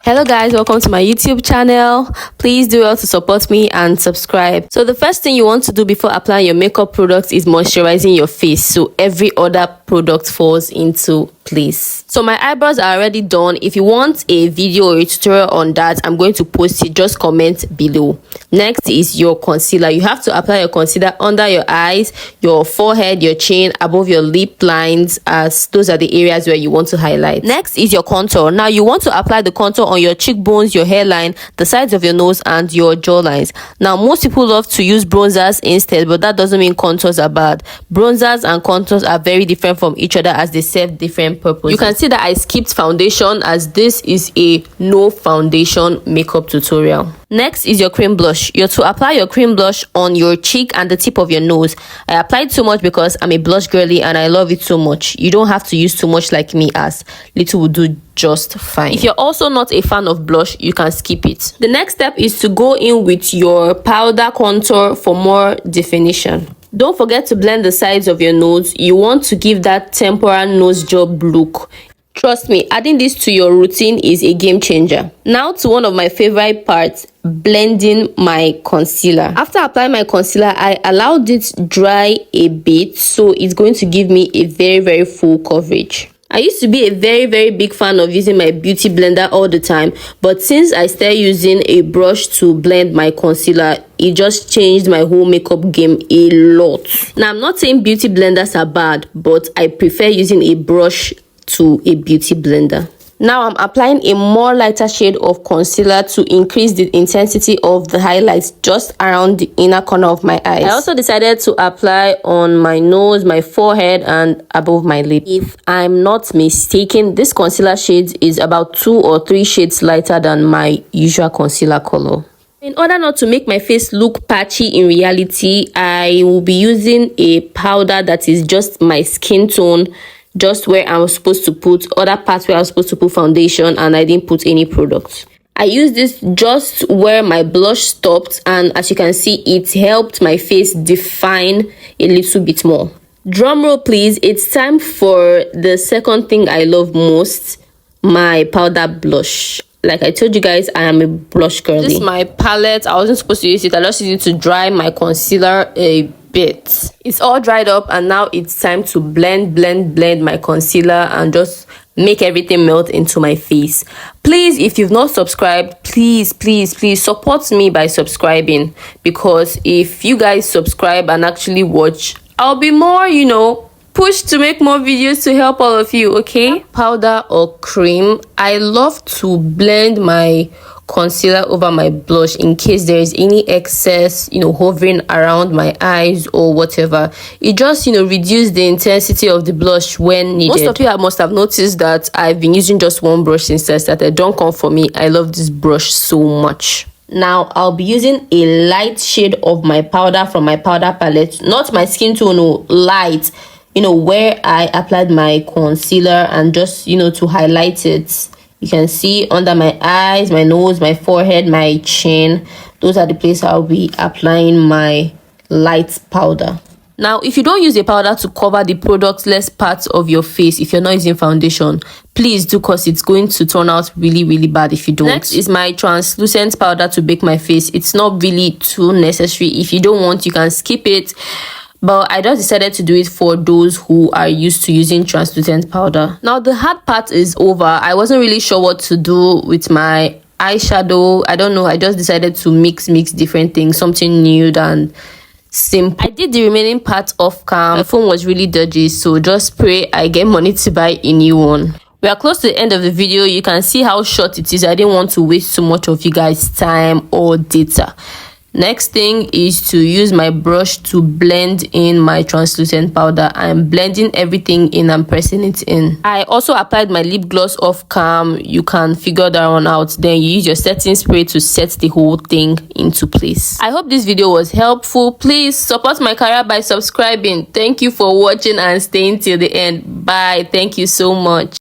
Hello guys, welcome to my YouTube channel. Please do well to support me and subscribe. So the first thing you want to do before applying your makeup products is moisturizing your face so every other product falls into place. So my eyebrows are already done. If you want a video or a tutorial on that, I'm going to post it. Just comment below. Next is your concealer. You have to apply your concealer under your eyes, your forehead, your chin, above your lip lines, as those are the areas where you want to highlight. Next is your contour. Now you want to apply the contour on your cheekbones, your hairline, the sides of your nose, and your jawlines. Now most people love to use bronzers instead, but that doesn't mean contours are bad. Bronzers and contours are very different from each other as they serve different purposes. You can see that I skipped foundation as this is a no foundation makeup tutorial. Next is your cream blush. You're to apply your cream blush on your cheek and the tip of your nose. I applied too much because I'm a blush girly and I love it so much. You don't have to use too much like me, as little will do just fine. If you're also not a fan of blush, you can skip it. The next step is to go in with your powder contour for more definition. Don't forget to blend the sides of your nose. You want to give that temporal nose job look. Trust me, adding this to your routine is a game changer. Now to one of my favorite parts, blending my concealer. After applying my concealer, I allowed it dry a bit, so it's going to give me a very full coverage. I used to be a very big fan of using my beauty blender all the time, but since I started using a brush to blend my concealer, it just changed my whole makeup game a lot. Now I'm not saying beauty blenders are bad, but I prefer using a brush to a beauty blender. Now I'm applying a more lighter shade of concealer to increase the intensity of the highlights just around the inner corner of my eyes. I also decided to apply on my nose, my forehead, and above my lip. If I'm not mistaken, this concealer shade is about 2 or 3 shades lighter than my usual concealer color. In order not to make my face look patchy in reality, I will be using a powder that is just my skin tone, just where I was supposed to put other parts where I was supposed to put foundation, and I didn't put any product. I used this just where my blush stopped, and as you can see, it helped my face define a little bit more. Drum roll please. It's time for the second thing I love most, my powder blush. Like I told you guys, I am a blush girly. This is my palette. I wasn't supposed to use it. I just used it to dry my concealer a bit. It's all dried up, and now it's time to blend my concealer and just make everything melt into my face. Please, if you've not subscribed, please support me by subscribing, because if you guys subscribe and actually watch, I'll be more, pushed to make more videos to help all of you. Okay, powder or cream, I love to blend my concealer over my blush in case there is any excess hovering around my eyes or whatever. It just reduces the intensity of the blush when needed. Most of you must have noticed that I've been using just one brush since I started. Don't come for me, I love this brush so much. Now I'll be using a light shade of my powder from my powder palette, not my skin tone, light, where I applied my concealer, and just to highlight it. You can see under my eyes, my nose, my forehead, my chin. Those are the places I'll be applying my light powder. Now, if you don't use a powder to cover the product-less parts of your face, if you're not using foundation, please do, because it's going to turn out really bad if you don't. Next is my translucent powder to bake my face. It's not really too necessary. If you don't want, you can skip it. But I just decided to do it for those who are used to using translucent powder. Now the hard part is over. I wasn't really sure what to do with my eyeshadow. I don't know. I just decided to mix different things, something new than simple. I did the remaining part off cam. My phone was really dodgy, so just pray I get money to buy a new one. We are close to the end of the video. You can see how short it is. I didn't want to waste so much of you guys' time or data. Next thing is to use my brush to blend in my translucent powder. I'm blending everything in and pressing it in. I also applied my lip gloss off cam. You can figure that one out. Then you use your setting spray to set the whole thing into place. I hope this video was helpful. Please support my career by subscribing. Thank you for watching and staying till the end. Bye. Thank you so much.